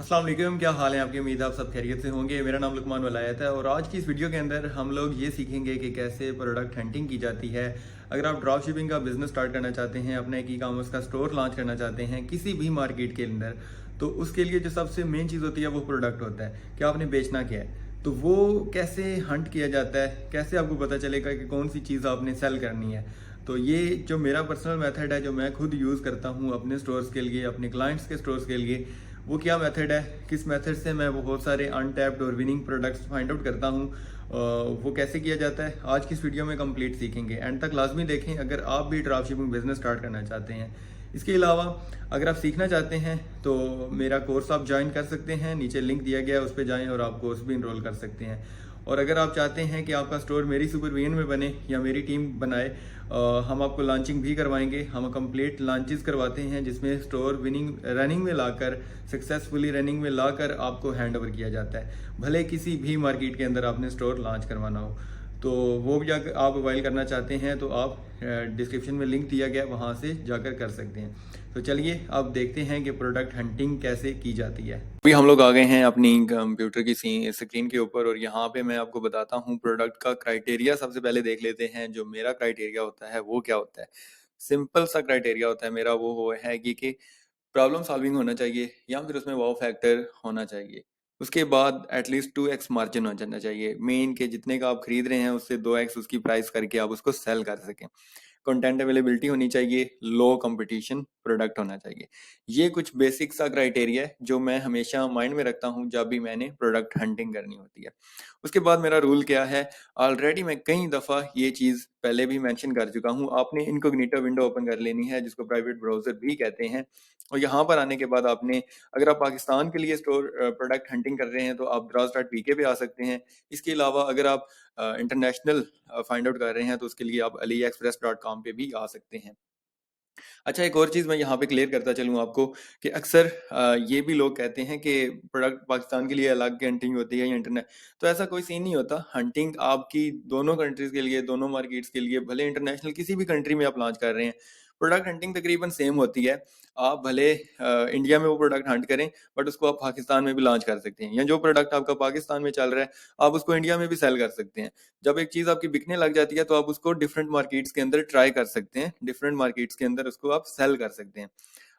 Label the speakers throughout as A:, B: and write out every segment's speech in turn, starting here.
A: अस्सलाम वालेकुम, क्या हाल है आपकी। उम्मीद है आप सब खैरियत से होंगे। मेरा नाम लुकमान वलायत है और आज की इस वीडियो के अंदर हम लोग ये सीखेंगे कि कैसे प्रोडक्ट हंटिंग की जाती है। अगर आप ड्रॉप शिपिंग का बिजनेस स्टार्ट करना चाहते हैं, अपने ई कॉमर्स का स्टोर लॉन्च करना चाहते हैं किसी भी मार्केट के अंदर, तो उसके लिए जो सबसे मेन चीज़ होती है वो प्रोडक्ट होता है कि आपने बेचना क्या है। तो वो कैसे हंट किया जाता है, कैसे आपको पता चलेगा कि कौन सी चीज़ आपने सेल करनी है। तो ये जो मेरा पर्सनल मेथड है, जो मैं खुद यूज़ करता हूँ अपने स्टोर्स के लिए, अपने क्लाइंट्स के स्टोर्स के लिए, वो क्या मेथड है, किस मेथड से मैं वो बहुत सारे अनटैप्ड और विनिंग प्रोडक्ट्स फाइंड आउट करता हूँ, वो कैसे किया जाता है आज की इस वीडियो में कंप्लीट सीखेंगे। एंड तक लाजमी देखें अगर आप भी ड्रॉप शिपिंग बिजनेस स्टार्ट करना चाहते हैं। इसके अलावा अगर आप सीखना चाहते हैं तो मेरा कोर्स आप ज्वाइन कर सकते हैं, नीचे लिंक दिया गया है उस पर जाएँ और आप कोर्स भी इनरोल कर सकते हैं। और अगर आप चाहते हैं कि आपका स्टोर मेरी सुपरविजन में बने या मेरी टीम बनाए, हम आपको लॉन्चिंग भी करवाएंगे। हम कंप्लीट लॉन्चेस करवाते हैं जिसमें स्टोर विनिंग रनिंग में लाकर, सक्सेसफुली रनिंग में लाकर आपको हैंड ओवर किया जाता है, भले किसी भी मार्केट के अंदर आपने स्टोर लॉन्च करवाना हो। तो वो भी अगर आप अवाइल करना चाहते हैं तो आप डिस्क्रिप्शन में लिंक दिया गया वहाँ से जाकर कर सकते हैं। तो चलिए अब देखते हैं कि प्रोडक्ट हंटिंग कैसे की जाती है। अभी हम लोग आ गए हैं अपनी कंप्यूटर की स्क्रीन के ऊपर और यहाँ पे मैं आपको बताता हूँ प्रोडक्ट का क्राइटेरिया। सबसे पहले देख लेते हैं जो मेरा क्राइटेरिया होता है वो क्या होता है। सिंपल सा क्राइटेरिया होता है मेरा, वो है कि प्रॉब्लम सॉल्विंग होना चाहिए या फिर उसमें वाव फैक्टर होना चाहिए। उसके बाद एटलीस्ट 2x मार्जिन हो जाना चाहिए, मेन के जितने का आप खरीद रहे हैं उससे 2x उसकी प्राइस करके आप उसको सेल कर सकें। कंटेंट अवेलेबिलिटी होनी चाहिए, लो कंपटीशन प्रोडक्ट होना चाहिए। ये कुछ बेसिक सा क्राइटेरिया है जो मैं हमेशा माइंड में रखता हूँ जब भी मैंने प्रोडक्ट हंटिंग करनी होती है। उसके बाद मेरा रूल क्या है, ऑलरेडी मैं कई दफ़ा ये चीज़ पहले भी मेंशन कर चुका हूँ। आपने इनकॉग्निटो विंडो ओपन कर लेनी है जिसको प्राइवेट ब्राउजर भी कहते हैं। और यहाँ पर आने के बाद आपने, अगर आप पाकिस्तान के लिए स्टोर प्रोडक्ट हंटिंग कर रहे हैं तो आप draws.pk पे आ सकते हैं। इसके अलावा अगर आप इंटरनेशनल फाइंड आउट कर रहे हैं तो उसके लिए आप aliexpress.com पे भी आ सकते हैं। अच्छा, एक और चीज़ मैं यहाँ पे क्लियर करता चलूँ आपको कि अक्सर ये भी लोग कहते हैं कि प्रोडक्ट पाकिस्तान के लिए अलग हंटिंग होती है या इंटरनेट, तो ऐसा कोई सीन नहीं होता। हंटिंग आपकी दोनों कंट्रीज के लिए, दोनों मार्केट्स के लिए, भले इंटरनेशनल किसी भी कंट्री में आप लॉन्च कर रहे हैं, प्रोडक्ट हंटिंग तकरीबन सेम होती है। आप भले इंडिया में वो प्रोडक्ट हंट करें बट उसको आप पाकिस्तान में भी लॉन्च कर सकते हैं, या जो प्रोडक्ट आपका पाकिस्तान में चल रहा है आप उसको इंडिया में भी सेल कर सकते हैं। जब एक चीज आपकी बिकने लग जाती है तो आप उसको डिफरेंट मार्केट्स के अंदर ट्राई कर सकते हैं, डिफरेंट मार्केट्स के अंदर उसको आप सेल कर सकते हैं।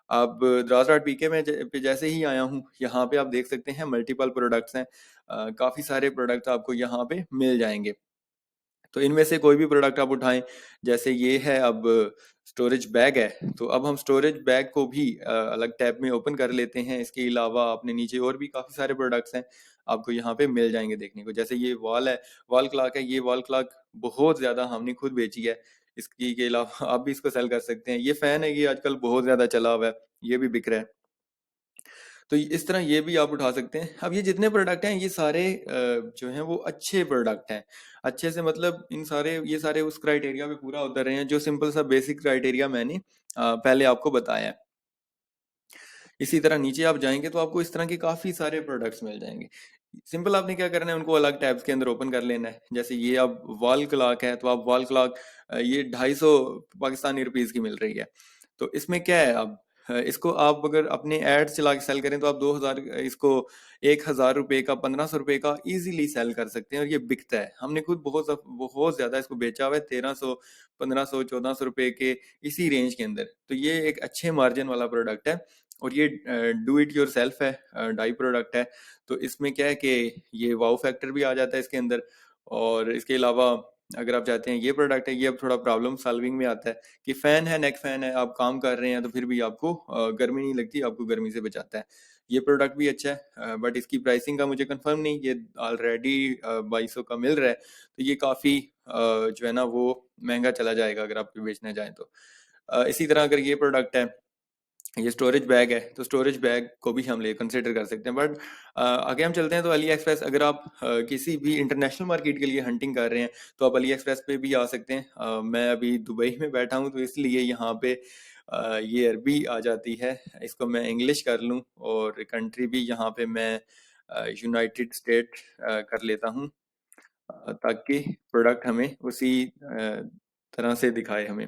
A: अब द्रास.पीके में पे जैसे ही आया हूँ, यहाँ पे आप देख सकते हैं मल्टीपल प्रोडक्ट्स हैं। काफी सारे प्रोडक्ट आपको यहाँ पे मिल जाएंगे। तो इनमें से कोई भी प्रोडक्ट आप उठाएं, जैसे ये है, अब स्टोरेज बैग है तो अब हम स्टोरेज बैग को भी अलग टैब में ओपन कर लेते हैं। इसके अलावा आपने नीचे और भी काफी सारे प्रोडक्ट्स हैं आपको यहाँ पे मिल जाएंगे देखने को। जैसे ये वॉल है, वॉल क्लॉक है। ये वॉल क्लॉक बहुत ज्यादा हमने खुद बेची है। इसकी के अलावा आप भी इसको सेल कर सकते हैं। ये फैन है, ये आजकल बहुत ज्यादा चला हुआ है, ये भी बिक रहा है। तो इस तरह ये भी आप उठा सकते हैं। अब ये जितने प्रोडक्ट हैं ये सारे जो हैं वो अच्छे प्रोडक्ट हैं। अच्छे से मतलब ये सारे उस क्राइटेरिया पे पूरा उतर रहे हैं जो सिंपल सा बेसिक क्राइटेरिया मैंने पहले आपको बताया है। इसी तरह नीचे आप जाएंगे तो आपको इस तरह के काफी सारे प्रोडक्ट्स मिल जाएंगे। सिंपल आपने क्या करना है, उनको अलग टैब्स के अंदर ओपन कर लेना है। जैसे ये अब वॉल क्लॉक है तो आप वॉल क्लॉक, ये 250 पाकिस्तानी रुपीज की मिल रही है। तो इसमें क्या है, अब इसको आप अगर अपने एड चला के सेल करें तो आप 2000 इसको 1000 रुपए का, 1500 रुपए का इजीली सेल कर सकते हैं और ये बिकता है। हमने खुद बहुत ज्यादा इसको बेचा हुआ है, 1300, 1500, 1400 रुपए के इसी रेंज के अंदर। तो ये एक अच्छे मार्जिन वाला प्रोडक्ट है और ये डू इट योर सेल्फ है, डाई प्रोडक्ट है। तो इसमें क्या है कि ये वाओ फैक्टर भी आ जाता है इसके अंदर। और इसके अलावा अगर आप चाहते हैं, ये प्रोडक्ट है, ये अब थोड़ा प्रॉब्लम सॉल्विंग में आता है कि फैन है, नेक फैन है, आप काम कर रहे हैं तो फिर भी आपको गर्मी नहीं लगती, आपको गर्मी से बचाता है। ये प्रोडक्ट भी अच्छा है बट इसकी प्राइसिंग का मुझे कंफर्म नहीं, ये ऑलरेडी 2200 का मिल रहा है। तो ये काफ़ी जो है ना वो महंगा चला जाएगा अगर आप बेचना चाहें तो। इसी तरह अगर ये प्रोडक्ट है, ये स्टोरेज बैग है, तो स्टोरेज बैग को भी हम ले कंसिडर कर सकते हैं। बट आगे हम चलते हैं तो अली एक्सप्रेस, अगर आप किसी भी इंटरनेशनल मार्केट के लिए हंटिंग कर रहे हैं तो आप अली एक्सप्रेस पे भी आ सकते हैं। मैं अभी दुबई में बैठा हूँ तो इसलिए यहाँ पे ये अरबी आ जाती है। इसको मैं इंग्लिश कर लूँ और कंट्री भी यहाँ पे मैं यूनाइटेड स्टेट कर लेता हूँ, ताकि प्रोडक्ट हमें उसी तरह से दिखाए हमें।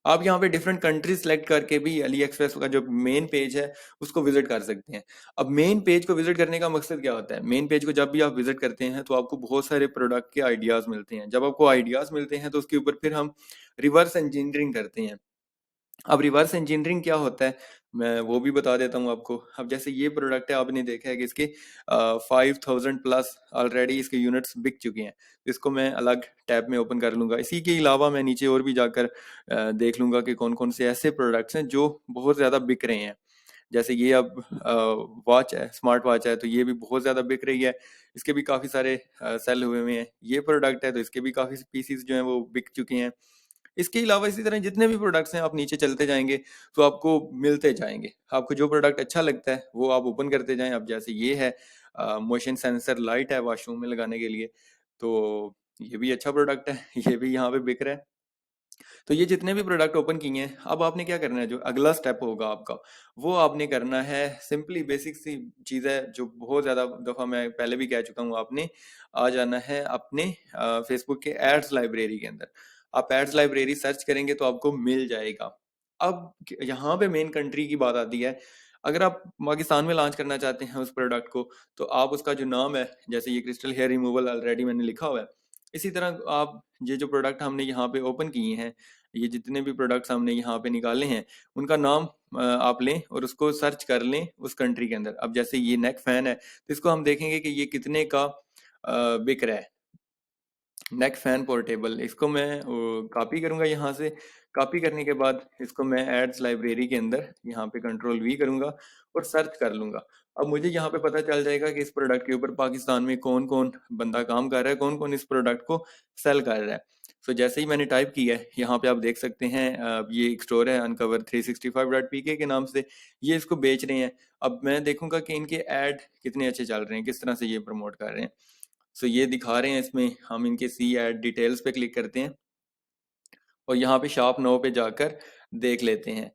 A: आप यहाँ पे डिफरेंट कंट्री सेलेक्ट करके भी अली एक्सप्रेस का जो मेन पेज है उसको विजिट कर सकते हैं। अब मेन पेज को विजिट करने का मकसद क्या होता है? मेन पेज को जब भी आप विजिट करते हैं तो आपको बहुत सारे प्रोडक्ट के आइडियाज मिलते हैं। जब आपको आइडियाज मिलते हैं तो उसके ऊपर फिर हम रिवर्स इंजीनियरिंग करते हैं। अब रिवर्स इंजीनियरिंग क्या होता है, मैं वो भी बता देता हूँ आपको। अब जैसे ये प्रोडक्ट है, आपने देखा है कि इसके 5000 प्लस ऑलरेडी इसके यूनिट्स बिक चुके हैं। इसको मैं अलग टैब में ओपन कर लूंगा। इसी के अलावा मैं नीचे और भी जाकर देख लूंगा कि कौन कौन से ऐसे प्रोडक्ट्स हैं जो बहुत ज़्यादा बिक रहे हैं। जैसे ये अब वॉच है, स्मार्ट वॉच है, तो ये भी बहुत ज़्यादा बिक रही है। इसके भी काफ़ी सारे सेल हुए हुए हैं। ये प्रोडक्ट है तो इसके भी काफ़ी पीसीस जो हैं वो बिक चुके हैं। इसके अलावा इसी तरह जितने भी प्रोडक्ट्स हैं, आप नीचे चलते जाएंगे तो आपको मिलते जाएंगे। आपको जो प्रोडक्ट अच्छा लगता है वो आप ओपन करते जाएं। अब जैसे ये है मोशन सेंसर लाइट है वॉशरूम में लगाने के लिए, तो ये भी अच्छा प्रोडक्ट है। ये भी यहाँ पे बिक रहा है। तो ये जितने भी प्रोडक्ट ओपन किए हैं, अब आपने क्या करना है, जो अगला स्टेप होगा आपका वो आपने करना है। सिंपली बेसिक सी चीज़ है जो बहुत ज़्यादा दफ़ा मैं पहले भी कह चुका हूँ। आपने आ जाना है अपने फेसबुक के एड्स लाइब्रेरी के अंदर। आप एड्स लाइब्रेरी सर्च करेंगे तो आपको मिल जाएगा। अब यहाँ पे मेन कंट्री की बात आती है। अगर आप पाकिस्तान में लॉन्च करना चाहते हैं उस प्रोडक्ट को, तो आप उसका जो नाम है, जैसे ये क्रिस्टल हेयर रिमूवल ऑलरेडी मैंने लिखा हुआ है, इसी तरह आप ये जो प्रोडक्ट हमने यहाँ पे ओपन किए हैं, ये जितने भी प्रोडक्ट्स हमने यहाँ पे निकाले हैं, उनका नाम आप लें और उसको सर्च कर लें उस कंट्री के अंदर। अब जैसे ये नेक फैन है तो इसको हम देखेंगे कि ये कितने का बिक रहा है। नेक फैन पोर्टेबल, इसको मैं कॉपी करूंगा यहाँ से। कॉपी करने के बाद इसको मैं एड्स लाइब्रेरी के अंदर यहाँ पे कंट्रोल वी करूंगा और सर्च कर लूंगा। अब मुझे यहाँ पे पता चल जाएगा कि इस प्रोडक्ट के ऊपर पाकिस्तान में कौन कौन बंदा काम कर रहा है, कौन कौन इस प्रोडक्ट को सेल कर रहा है। सो जैसे ही मैंने टाइप किया है, यहाँ पे आप देख सकते हैं ये एक स्टोर है uncover365.pk के नाम से, ये इसको बेच रहे हैं। अब मैं देखूंगा कि इनके ऐड कितने अच्छे चल रहे हैं, किस तरह से ये प्रमोट कर रहे हैं। सो ये दिखा रहे हैं इसमें। हम इनके सी एड डिटेल्स पे क्लिक करते हैं और यहाँ पे शॉप नो पे जाकर देख लेते हैं।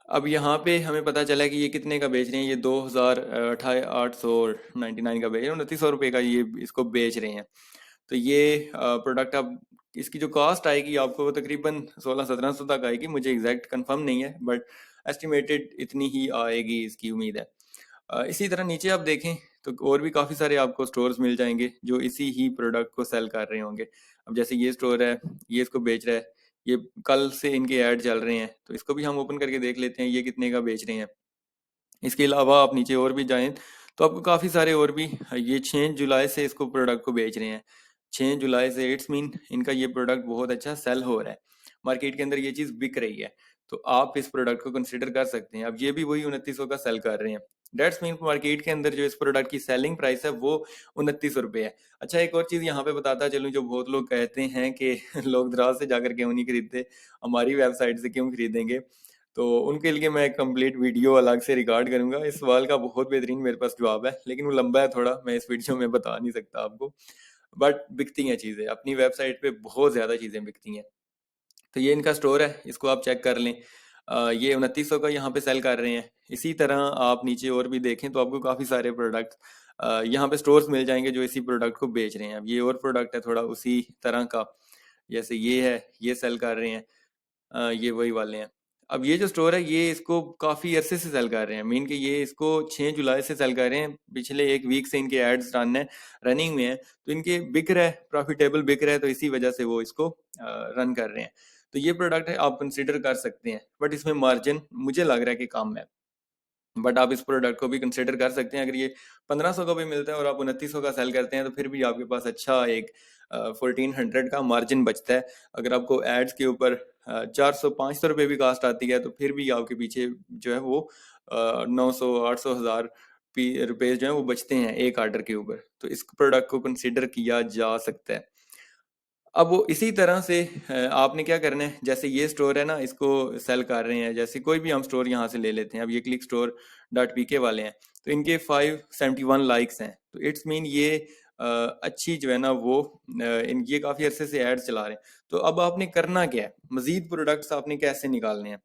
A: अब यहाँ पे हमें पता चला कि ये कितने का बेच रहे हैं। ये 2899 का बेच रहे हैं, 2900 रुपये का ये इसको बेच रहे हैं। तो ये प्रोडक्ट अब इसकी जो कॉस्ट आएगी आपको वो तकरीबन 1600-1700 तक आएगी। मुझे एग्जैक्ट कंफर्म नहीं है, बट एस्टिमेटेड इतनी ही आएगी इसकी उम्मीद है। इसी तरह नीचे आप देखें तो और भी काफ़ी सारे आपको स्टोर्स मिल जाएंगे जो इसी ही प्रोडक्ट को सेल कर रहे होंगे। अब जैसे ये स्टोर है, ये इसको बेच रहा है। ये कल से इनके ऐड चल रहे हैं, तो इसको भी हम ओपन करके देख लेते हैं ये कितने का बेच रहे हैं। इसके अलावा आप नीचे और भी जाएं तो आपको काफ़ी सारे और भी, ये 6 जुलाई से इसको प्रोडक्ट को बेच रहे हैं। 6 जुलाई से, इट्स मीन इनका ये प्रोडक्ट बहुत अच्छा सेल हो रहा है, मार्केट के अंदर ये चीज़ बिक रही है। तो आप इस प्रोडक्ट को कंसिडर कर सकते हैं। अब ये भी वही 2900 का सेल कर रहे हैं। डेट्स मीन मार्केट के अंदर जो इस प्रोडक्ट की सेलिंग प्राइस है वो 2900 रुपये है। अच्छा, एक और चीज़ यहाँ पे बताता चलूँ, जो बहुत लोग कहते हैं कि लोग दराज से जाकर क्यों नहीं खरीदते, हमारी वेबसाइट से क्यों खरीदेंगे, तो उनके लिए मैं एक कंप्लीट वीडियो अलग से रिकॉर्ड करूंगा। इस सवाल का बहुत बेहतरीन मेरे पास जवाब है, लेकिन वो लंबा है थोड़ा, मैं इस वीडियो में बता नहीं सकता आपको। बट बिकती हैं चीज़ें, अपनी वेबसाइट पे बहुत ज़्यादा चीज़ें बिकती हैं। तो ये इनका स्टोर है, इसको आप चेक कर लें। ये 2900 का यहाँ पे सेल कर रहे हैं। इसी तरह आप नीचे और भी देखें तो आपको काफ़ी सारे प्रोडक्ट यहाँ पे स्टोर्स मिल जाएंगे जो इसी प्रोडक्ट को बेच रहे हैं। अब ये और प्रोडक्ट है थोड़ा उसी तरह का, जैसे ये है, ये सेल कर रहे हैं। ये वही वाले हैं। अब ये जो स्टोर है ये इसको काफ़ी अरसे से सेल कर रहे हैं। मीन कि ये इसको 6 जुलाई से सेल कर रहे हैं। पिछले एक वीक से इनके एड्स रनिंग में है, तो इनके बिक रहा है, प्रॉफिटेबल बिक रहा है, तो इसी वजह से वो इसको रन कर रहे हैं। तो ये प्रोडक्ट है, आप कंसिडर कर सकते हैं, बट इसमें मार्जिन मुझे लग रहा है कि कम है। बट आप इस प्रोडक्ट को भी कंसिडर कर सकते हैं। अगर ये 1500 का भी मिलता है और आप 2900 का सेल करते हैं, तो फिर भी आपके पास अच्छा एक 1400 का मार्जिन बचता है। अगर आपको एड्स के ऊपर 400-500 रुपये भी कास्ट आती है, तो फिर भी आपके पीछे जो है वो 900-800 हज़ार रुपये जो है वो बचते हैं एक आर्डर के ऊपर। तो इस प्रोडक्ट को कंसिडर किया जा सकता है। अब वो इसी तरह से आपने क्या करना है, जैसे ये स्टोर है ना, इसको सेल कर रहे हैं। जैसे कोई भी हम स्टोर यहाँ से ले लेते हैं। अब ये क्लिक स्टोर डॉट पी के वाले हैं, तो इनके 571 लाइक्स हैं। तो इट्स मीन ये अच्छी जो है ना वो इन ये काफ़ी अरसे से एड्स चला रहे हैं। तो अब आपने करना क्या है, मजीद प्रोडक्ट्स आपने कैसे निकालने हैं।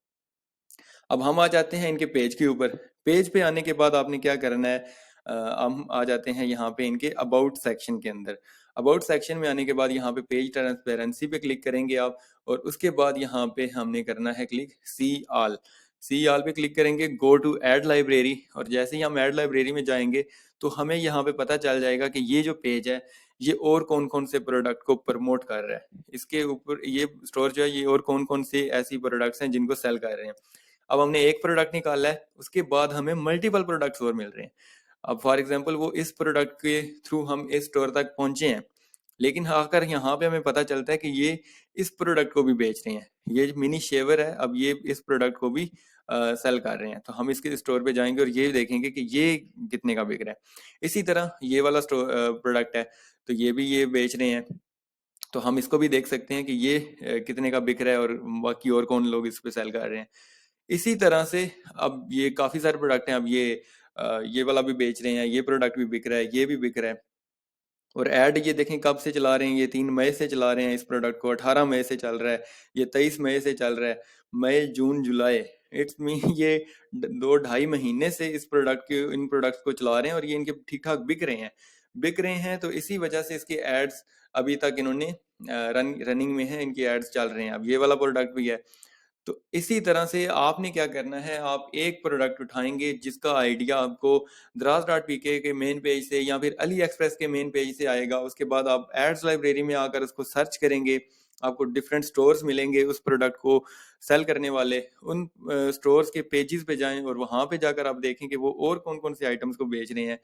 A: अब हम आ जाते हैं इनके पेज के ऊपर। पेज पे आने के बाद आपने क्या करना है, हम आ जाते हैं यहाँ पे इनके अबाउट सेक्शन के अंदर। अबाउट सेक्शन में आने के बाद यहाँ पे पेज ट्रांसपेरेंसी पे क्लिक करेंगे आप, और उसके बाद यहाँ पे हमने करना है क्लिक सी ऑल पे क्लिक करेंगे, गो टू ऐड लाइब्रेरी, और जैसे ही हम ऐड लाइब्रेरी में जाएंगे तो हमें यहाँ पे पता चल जाएगा कि ये जो पेज है ये और कौन कौन से प्रोडक्ट को प्रमोट कर रहा है, इसके ऊपर ये स्टोर जो है ये और कौन कौन से ऐसी प्रोडक्ट्स हैं जिनको सेल कर रहे हैं। अब हमने एक प्रोडक्ट निकाला है, उसके बाद हमें मल्टीपल प्रोडक्ट्स और मिल रहे हैं। अब फॉर एग्जांपल वो इस प्रोडक्ट के थ्रू हम इस स्टोर तक पहुंचे हैं, लेकिन आकर यहाँ पे हमें पता चलता है कि ये इस प्रोडक्ट को भी बेच रहे हैं, ये मिनी शेवर है, अब ये इस प्रोडक्ट को भी सेल कर रहे हैं। तो हम इसके स्टोर पे जाएंगे और ये देखेंगे कि ये कितने का बिक रहा है। इसी तरह ये वाला स्टोर प्रोडक्ट है, तो ये भी ये बेच रहे हैं, तो हम इसको भी देख सकते हैं कि ये कितने का बिक रहा है और बाकी और कौन लोग इस पे सेल कर रहे हैं। इसी तरह से अब ये काफी सारे प्रोडक्ट हैं, अब ये वाला भी बेच रहे हैं, ये प्रोडक्ट भी बिक रहा है, ये भी बिक रहा है। और ऐड ये देखें कब से चला रहे हैं, ये 3 मई से चला रहे हैं इस प्रोडक्ट को, 18 मई से चल रहा है, ये 23 मई से चल रहा है, मई जून जुलाई, इट्स मीन ये 2-2.5 महीने से इस प्रोडक्ट के इन प्रोडक्ट्स को चला रहे हैं और ये इनके ठीक ठाक बिक रहे हैं। तो इसी वजह से इसके एड्स अभी तक इन्होंने रनिंग में है, इनकी एड्स चल रहे हैं। अब ये वाला प्रोडक्ट भी है। तो इसी तरह से आपने क्या करना है, आप एक प्रोडक्ट उठाएंगे जिसका आइडिया आपको द्रास.pk के मेन पेज से या फिर अली एक्सप्रेस के मेन पेज से आएगा। उसके बाद आप एड्स लाइब्रेरी में आकर उसको सर्च करेंगे, आपको डिफरेंट स्टोर्स मिलेंगे उस प्रोडक्ट को सेल करने वाले। उन स्टोर्स के पेजेस पे जाएं और वहां पे जाकर आप देखें कि वो और कौन कौन से आइटम्स को बेच रहे हैं।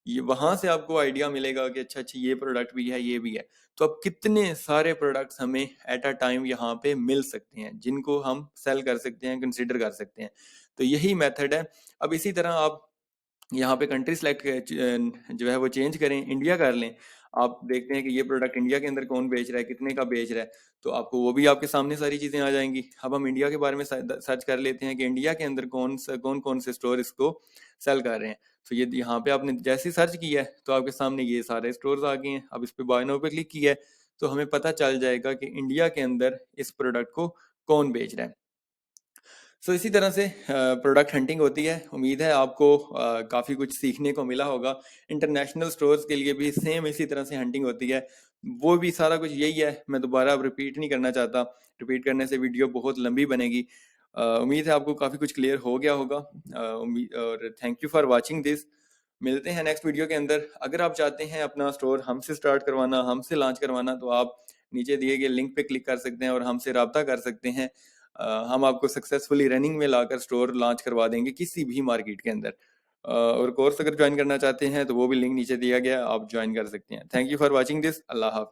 A: ये वहां से आपको आइडिया मिलेगा कि अच्छा अच्छा ये प्रोडक्ट भी है, ये भी है। तो अब कितने सारे प्रोडक्ट्स हमें एट अ टाइम यहाँ पे मिल सकते हैं जिनको हम सेल कर सकते हैं, कंसिडर कर सकते हैं। तो यही मेथड है। अब इसी तरह आप यहाँ पे कंट्री सेलेक्ट जो है वो चेंज करें, इंडिया कर लें। आप देखते हैं कि ये प्रोडक्ट इंडिया के अंदर कौन बेच रहा है, कितने का बेच रहा है, तो आपको वो भी आपके सामने सारी चीजें आ जाएंगी। अब हम इंडिया के बारे में सर्च कर लेते हैं कि इंडिया के अंदर कौन कौन से स्टोर इसको सेल कर रहे हैं। तो ये यहाँ पे आपने जैसे सर्च किया है तो आपके सामने ये सारे स्टोर्स आ गए हैं। अब इस पे बाय नाउ पे क्लिक किया है तो हमें पता चल जाएगा कि इंडिया के अंदर इस प्रोडक्ट को कौन बेच रहा है। सो इसी तरह से प्रोडक्ट हंटिंग होती है। उम्मीद है आपको काफ़ी कुछ सीखने को मिला होगा। इंटरनेशनल स्टोर्स के लिए भी सेम इसी तरह से हंटिंग होती है, वो भी सारा कुछ यही है। मैं दोबारा अब रिपीट नहीं करना चाहता, रिपीट करने से वीडियो बहुत लंबी बनेगी। उम्मीद है आपको काफ़ी कुछ क्लियर हो गया होगा। और thank you for watching this. मिलते हैं नेक्स्ट वीडियो के अंदर। अगर आप चाहते हैं अपना स्टोर हमसे स्टार्ट करवाना, हमसे लॉन्च करवाना, तो आप नीचे दिए गए लिंक पे क्लिक कर सकते हैं और हमसे रब्ता कर सकते हैं। हम आपको सक्सेसफुली रनिंग में लाकर स्टोर लॉन्च करवा देंगे किसी भी मार्केट के अंदर। और कोर्स अगर ज्वाइन करना चाहते हैं तो वो भी लिंक नीचे दिया गया है, आप ज्वाइन कर सकते हैं। Thank you for watching this. Allah Hafiz.